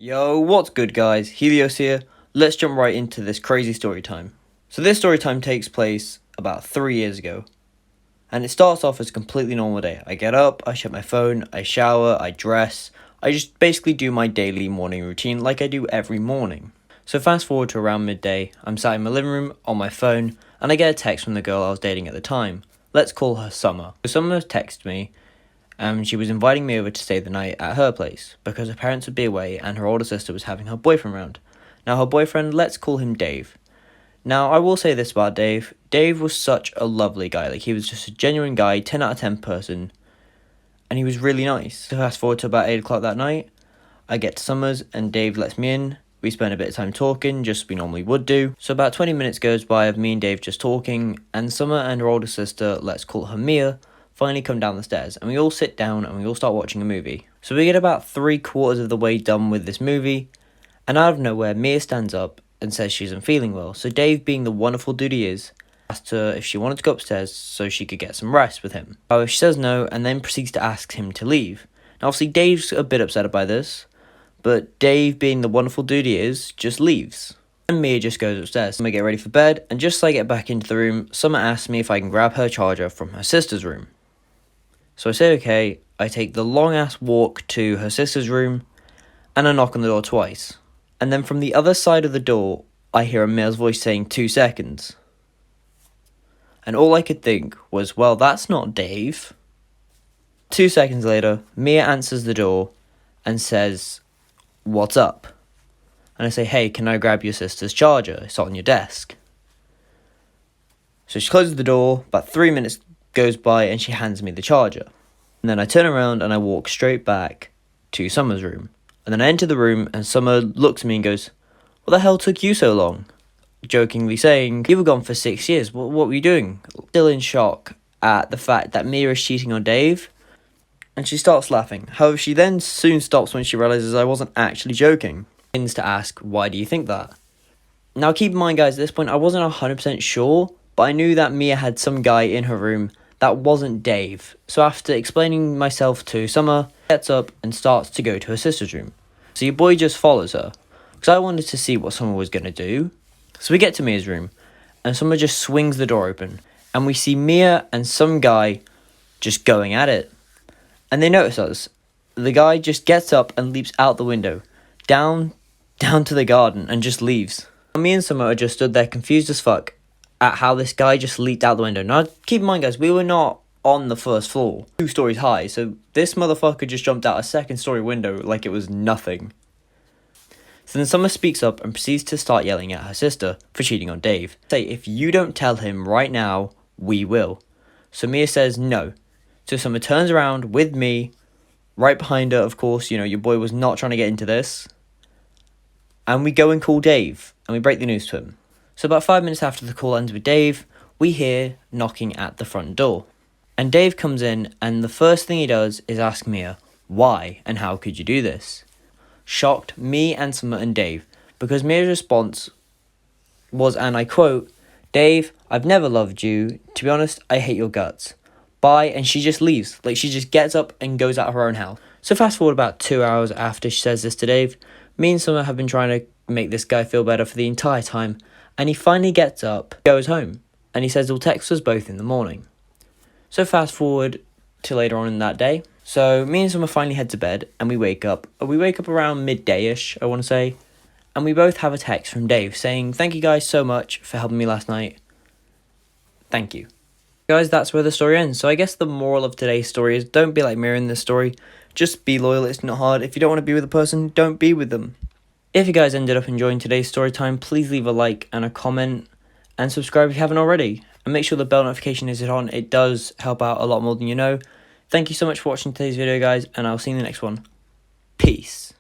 Yo, what's good guys? Helios here. Let's jump right into this crazy story time. So this story time takes place about 3 years ago. And it starts off as a completely normal day. I get up, I check my phone, I shower, I dress. I just basically do my daily morning routine like I do every morning. So fast forward to around midday, I'm sat in my living room on my phone and I get a text from the girl I was dating at the time. Let's call her Summer. So Summer texted me and she was inviting me over to stay the night at her place because her parents would be away and her older sister was having her boyfriend round. Now her boyfriend, let's call him Dave. Now I will say this about Dave. Dave was such a lovely guy. Like, he was just a genuine guy, 10 out of 10 person, and he was really nice. So fast forward to about 8 o'clock that night, I get to Summer's and Dave lets me in. We spend a bit of time talking, just as we normally would do. So about 20 minutes goes by of me and Dave just talking, and Summer and her older sister, let's call her Mia, finally come down the stairs, and we all sit down and we all start watching a movie. So we get about 3/4 of the way done with this movie, and out of nowhere, Mia stands up and says she isn't feeling well. So Dave, being the wonderful dude he is, asked her if she wanted to go upstairs so she could get some rest with him. However, she says no, and then proceeds to ask him to leave. Now obviously Dave's a bit upset by this, but Dave, being the wonderful dude he is, just leaves. And Mia just goes upstairs. And we get ready for bed, and just as I get back into the room, Summer asks me if I can grab her charger from her sister's room. So I say okay, I take the long ass walk to her sister's room, and I knock on the door twice. And then from the other side of the door, I hear a male's voice saying 2 seconds. And all I could think was, well, that's not Dave. 2 seconds later, Mia answers the door and says, "What's up?" And I say, "Hey, can I grab your sister's charger? It's on your desk." So she closes the door, about 3 minutes goes by and she hands me the charger. And then I turn around and I walk straight back to Summer's room. And then I enter the room and Summer looks at me and goes, "What the hell took you so long?" Jokingly saying, "You were gone for 6 years, what were you doing?" Still in shock at the fact that Mia is cheating on Dave. And she starts laughing. However, she then soon stops when she realises I wasn't actually joking. Begins to ask, "Why do you think that?" Now keep in mind guys, at this point I wasn't 100% sure, but I knew that Mia had some guy in her room that wasn't Dave. So after explaining myself to Summer, gets up and starts to go to her sister's room. So your boy just follows her, because I wanted to see what Summer was going to do. So we get to Mia's room, and Summer just swings the door open, and we see Mia and some guy just going at it. And they notice us. The guy just gets up and leaps out the window, down to the garden, and just leaves. Me and Summer are just stood there confused as fuck at how this guy just leaped out the window. Now, keep in mind, guys, we were not on the first floor, 2 stories high, so this motherfucker just jumped out a 2nd-story window like it was nothing. So then Summer speaks up and proceeds to start yelling at her sister for cheating on Dave. Say, "If you don't tell him right now, we will." So Mia says no. So Summer turns around with me, right behind her, of course, your boy was not trying to get into this. And we go and call Dave, and we break the news to him. So about 5 minutes after the call ends with Dave, we hear knocking at the front door. And Dave comes in, and the first thing he does is ask Mia, "Why, and how could you do this?" Shocked me and Summer and Dave, because Mia's response was, and I quote, "Dave, I've never loved you. To be honest, I hate your guts. Bye," and she just leaves. Like, she just gets up and goes out of her own house. So fast forward about 2 hours after she says this to Dave, me and Summer have been trying to make this guy feel better for the entire time, and he finally gets up, goes home, and he says he'll text us both in the morning. So fast forward to later on in that day. So me and Summer finally head to bed, and we wake up. We wake up around midday-ish, I want to say, and we both have a text from Dave saying, "Thank you guys so much for helping me last night. Thank you." Guys, that's where the story ends. So I guess the moral of today's story is don't be like Mira in this story. Just be loyal, it's not hard. If you don't want to be with a person, don't be with them. If you guys ended up enjoying today's story time, please leave a like and a comment, and subscribe if you haven't already. And make sure the bell notification is on, it does help out a lot more than you know. Thank you so much for watching today's video guys, and I'll see you in the next one. Peace.